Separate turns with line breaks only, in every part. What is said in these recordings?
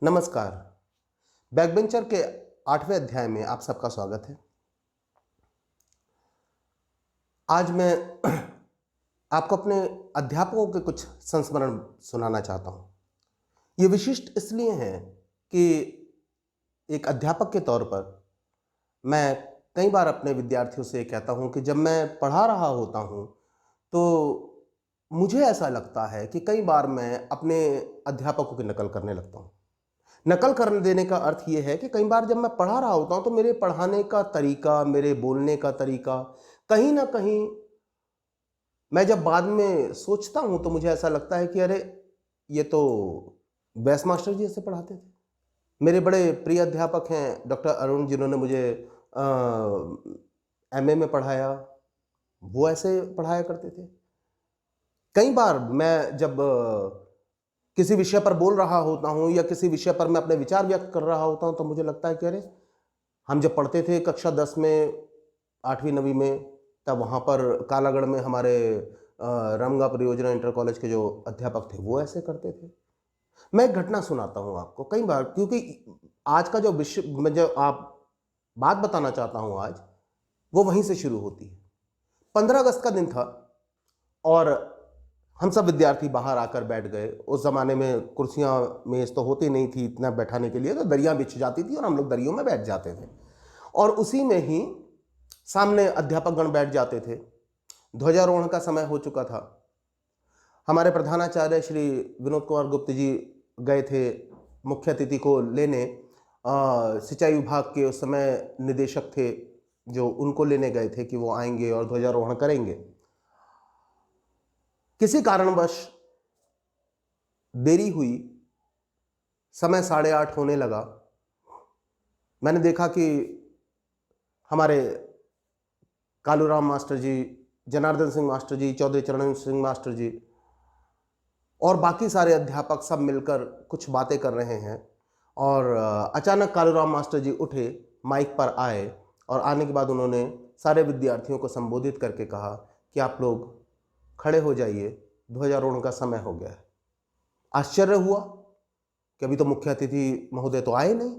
नमस्कार। बैकबेंचर के 8वें अध्याय में आप सबका स्वागत है। आज मैं आपको अपने अध्यापकों के कुछ संस्मरण सुनाना चाहता हूँ। ये विशिष्ट इसलिए हैं कि एक अध्यापक के तौर पर मैं कई बार अपने विद्यार्थियों से कहता हूँ कि जब मैं पढ़ा रहा होता हूँ तो मुझे ऐसा लगता है कि कई बार मैं अपने अध्यापकों की नकल करने लगता हूँ। नकल करने देने का अर्थ ये है कि कई बार जब मैं पढ़ा रहा होता हूँ तो मेरे पढ़ाने का तरीका, मेरे बोलने का तरीका कहीं ना कहीं मैं जब बाद में सोचता हूँ तो मुझे ऐसा लगता है कि अरे ये तो बैस मास्टर जी ऐसे पढ़ाते थे। मेरे बड़े प्रिय अध्यापक हैं डॉक्टर अरुण, जिन्होंने मुझे एमए में पढ़ाया, वो ऐसे पढ़ाया करते थे। कई बार मैं जब किसी विषय पर बोल रहा होता हूँ या किसी विषय पर मैं अपने विचार व्यक्त कर रहा होता हूँ तो मुझे लगता है कि अरे हम जब पढ़ते थे कक्षा 10 में, 8वीं 9वीं में, तब वहाँ पर कालागढ़ में हमारे रामगा परियोजना इंटर कॉलेज के जो अध्यापक थे वो ऐसे करते थे। मैं एक घटना सुनाता हूँ आपको। कई बार, क्योंकि आज का जो विषय मैं जो आप बात बताना चाहता हूँ आज, वो वहीं से शुरू होती है। 15 अगस्त का दिन था और हम सब विद्यार्थी बाहर आकर बैठ गए। उस ज़माने में कुर्सियाँ मेज़ तो होती नहीं थी इतना बैठाने के लिए, तो दरियाँ बिछ जाती थी और हम लोग दरियों में बैठ जाते थे और उसी में ही सामने अध्यापकगण बैठ जाते थे। ध्वजारोहण का समय हो चुका था। हमारे प्रधानाचार्य श्री विनोद कुमार गुप्त जी गए थे मुख्य अतिथि को लेने। सिंचाई विभाग के उस समय निदेशक थे जो उनको लेने गए थे कि वो आएंगे और ध्वजारोहण करेंगे। किसी कारणवश देरी हुई, समय 8:30 होने लगा। मैंने देखा कि हमारे कालूराम मास्टर जी, जनार्दन सिंह मास्टर जी, चौधरी चरण सिंह मास्टर जी और बाकी सारे अध्यापक सब मिलकर कुछ बातें कर रहे हैं और अचानक कालूराम मास्टर जी उठे, माइक पर आए और आने के बाद उन्होंने सारे विद्यार्थियों को संबोधित करके कहा कि आप लोग खड़े हो जाइए, ध्वजारोहण का समय हो गया है। आश्चर्य हुआ कि अभी तो मुख्य अतिथि महोदय तो आए नहीं,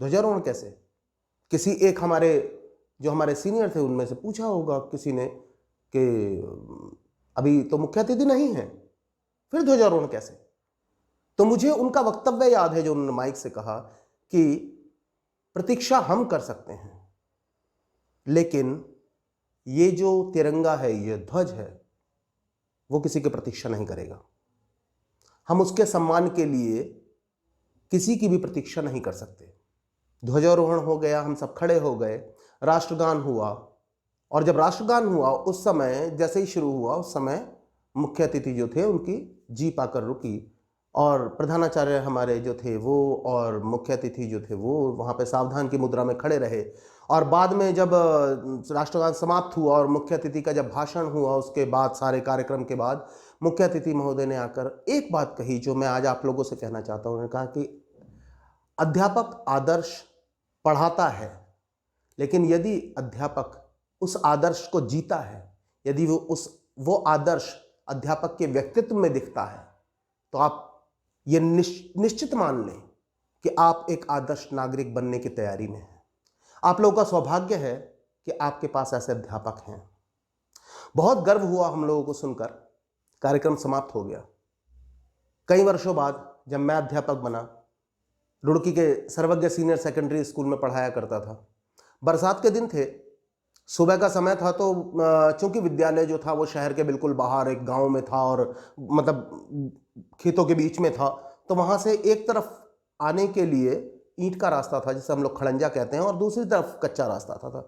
ध्वजारोहण कैसे? किसी एक जो हमारे सीनियर थे उनमें से पूछा होगा किसी ने कि अभी तो मुख्य अतिथि नहीं है, फिर ध्वजारोहण कैसे? तो मुझे उनका वक्तव्य याद है जो उन्होंने माइक से कहा कि प्रतीक्षा हम कर सकते हैं, लेकिन ये जो तिरंगा है, ये ध्वज है, वो किसी की प्रतीक्षा नहीं करेगा। हम उसके सम्मान के लिए किसी की भी प्रतीक्षा नहीं कर सकते। ध्वजारोहण हो गया, हम सब खड़े हो गए, राष्ट्रगान हुआ और जब राष्ट्रगान हुआ उस समय जैसे ही शुरू हुआ उस समय मुख्य अतिथि जो थे उनकी जीप आकर रुकी और प्रधानाचार्य हमारे जो थे वो और मुख्य अतिथि जो थे वो वहाँ पे सावधान की मुद्रा में खड़े रहे और बाद में जब राष्ट्रगान समाप्त हुआ और मुख्य अतिथि का जब भाषण हुआ, उसके बाद सारे कार्यक्रम के बाद मुख्य अतिथि महोदय ने आकर एक बात कही जो मैं आज आप लोगों से कहना चाहता हूँ। उन्होंने कहा कि अध्यापक आदर्श पढ़ाता है, लेकिन यदि अध्यापक उस आदर्श को जीता है, यदि वो आदर्श अध्यापक के व्यक्तित्व में दिखता है, तो आप ये निश्चित मान लें कि आप एक आदर्श नागरिक बनने की तैयारी में हैं। आप लोगों का सौभाग्य है कि आपके पास ऐसे अध्यापक हैं। बहुत गर्व हुआ हम लोगों को सुनकर। कार्यक्रम समाप्त हो गया। कई वर्षों बाद जब मैं अध्यापक बना, रुड़की के सर्वज्ञ सीनियर सेकेंडरी स्कूल में पढ़ाया करता था। बरसात के दिन थे, सुबह का समय था, तो चूंकि विद्यालय जो था वो शहर के बिल्कुल बाहर एक गांव में था और मतलब खेतों के बीच में था, तो वहां से एक तरफ आने के लिए ईंट का रास्ता था जिसे हम लोग खड़ंजा कहते हैं और दूसरी तरफ कच्चा रास्ता था।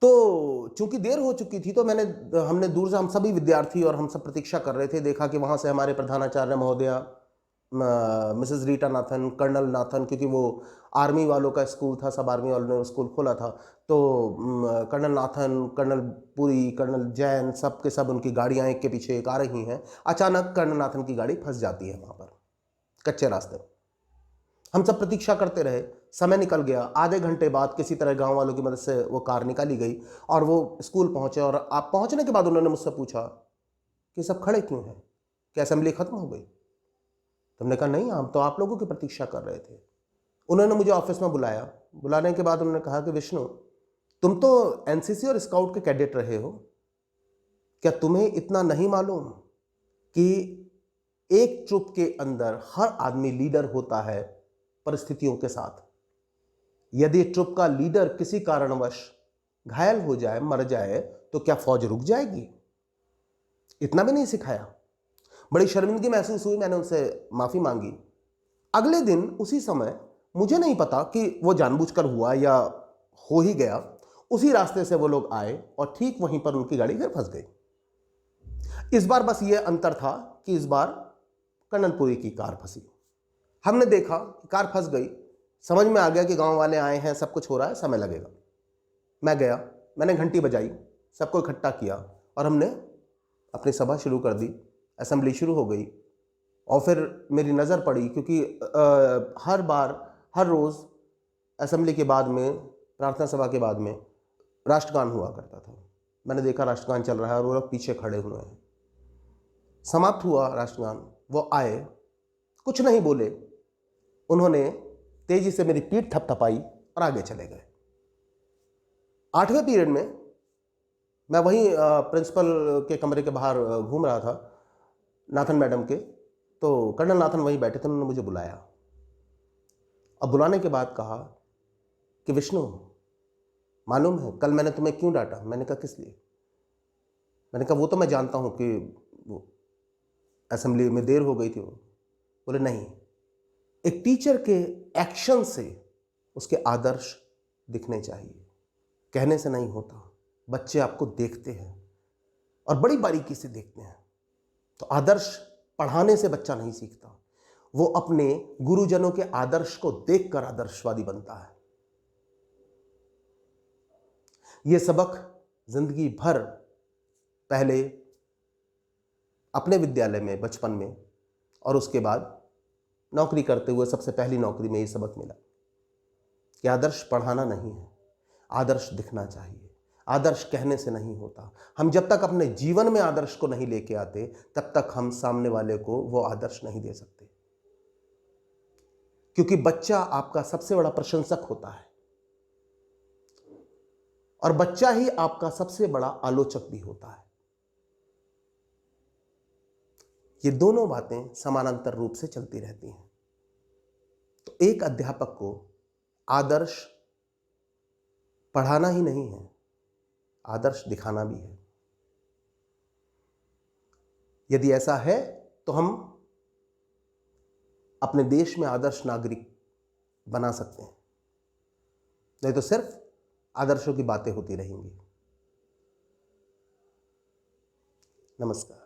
तो चूंकि देर हो चुकी थी तो हमने दूर से, हम सभी विद्यार्थी और हम सब प्रतीक्षा कर रहे थे, देखा कि वहां से हमारे प्रधानाचार्य महोदया मिसेस रीटा नाथन, कर्नल नाथन, क्योंकि वो आर्मी वालों का स्कूल था, सब आर्मी वालों ने स्कूल खोला था, तो colonel Nathan, colonel Puri, colonel Jain, सब के सब उनकी गाड़ियां एक के पीछे एक आ रही हैं। अचानक कर्नल नाथन की गाड़ी फंस जाती है वहाँ पर कच्चे रास्ते में। हम सब प्रतीक्षा करते रहे, समय निकल गया। आधे घंटे बाद किसी तरह गांव वालों की मदद से वो कार निकाली गई और वो स्कूल पहुंचे और आप पहुंचने के बाद उन्होंने मुझसे पूछा कि सब खड़े क्यों हैं, क्या असेंबली खत्म हो गई? तो हमने कहा नहीं, हम तो आप लोगों की प्रतीक्षा कर रहे थे। उन्होंने मुझे ऑफिस में बुलाया। बुलाने के बाद उन्होंने कहा कि विष्णु, तुम तो एनसीसी और स्काउट के कैडेट रहे हो, क्या तुम्हें इतना नहीं मालूम कि एक ट्रुप के अंदर हर आदमी लीडर होता है परिस्थितियों के साथ। यदि ट्रुप का लीडर किसी कारणवश घायल हो जाए, मर जाए, तो क्या फौज रुक जाएगी? इतना भी नहीं सिखाया। बड़ी शर्मिंदगी महसूस हुई, मैंने उनसे माफी मांगी। अगले दिन उसी समय, मुझे नहीं पता कि वो जानबूझकर हुआ या हो ही गया, उसी रास्ते से वो लोग आए और ठीक वहीं पर उनकी गाड़ी फिर फंस गई। इस बार बस ये अंतर था कि इस बार कर्नलपुरी की कार फंसी। हमने देखा कि कार फंस गई, समझ में आ गया कि गांव वाले आए हैं, सब कुछ हो रहा है, समय लगेगा। मैं गया, मैंने घंटी बजाई, सबको इकट्ठा किया और हमने अपनी सभा शुरू कर दी। असेंबली शुरू हो गई और फिर मेरी नज़र पड़ी, क्योंकि हर बार, हर रोज़ असेंबली के बाद में, प्रार्थना सभा के बाद में राष्ट्रगान हुआ करता था। मैंने देखा राष्ट्रगान चल रहा है और वो लोग पीछे खड़े हुए हैं। समाप्त हुआ राष्ट्रगान, वो आए, कुछ नहीं बोले, उन्होंने तेजी से मेरी पीठ थपथपाई और आगे चले गए। 8वें पीरियड में मैं वहीं प्रिंसिपल के कमरे के बाहर घूम रहा था, नाथन मैडम के, तो कर्नल नाथन वहीं बैठे थे। उन्होंने मुझे बुलाया। अब बुलाने के बाद कहा कि विष्णु, मालूम है कल मैंने तुम्हें क्यों डांटा? मैंने कहा किस लिए? मैंने कहा वो तो मैं जानता हूं कि वो असेंबली में देर हो गई थी। वो बोले नहीं, एक टीचर के एक्शन से उसके आदर्श दिखने चाहिए, कहने से नहीं होता। बच्चे आपको देखते हैं और बड़ी बारीकी से देखते हैं। तो आदर्श पढ़ाने से बच्चा नहीं सीखता, वो अपने गुरुजनों के आदर्श को देखकर आदर्शवादी बनता है। ये सबक जिंदगी भर, पहले अपने विद्यालय में बचपन में और उसके बाद नौकरी करते हुए सबसे पहली नौकरी में ये सबक मिला कि आदर्श पढ़ाना नहीं है, आदर्श दिखना चाहिए। आदर्श कहने से नहीं होता। हम जब तक अपने जीवन में आदर्श को नहीं लेके आते, तब तक हम सामने वाले को वो आदर्श नहीं दे सकते, क्योंकि बच्चा आपका सबसे बड़ा प्रशंसक होता है और बच्चा ही आपका सबसे बड़ा आलोचक भी होता है। ये दोनों बातें समानांतर रूप से चलती रहती हैं। तो एक अध्यापक को आदर्श पढ़ाना ही नहीं है, आदर्श दिखाना भी है। यदि ऐसा है तो हम अपने देश में आदर्श नागरिक बना सकते हैं, नहीं तो सिर्फ आदर्शों की बातें होती रहेंगी। नमस्कार।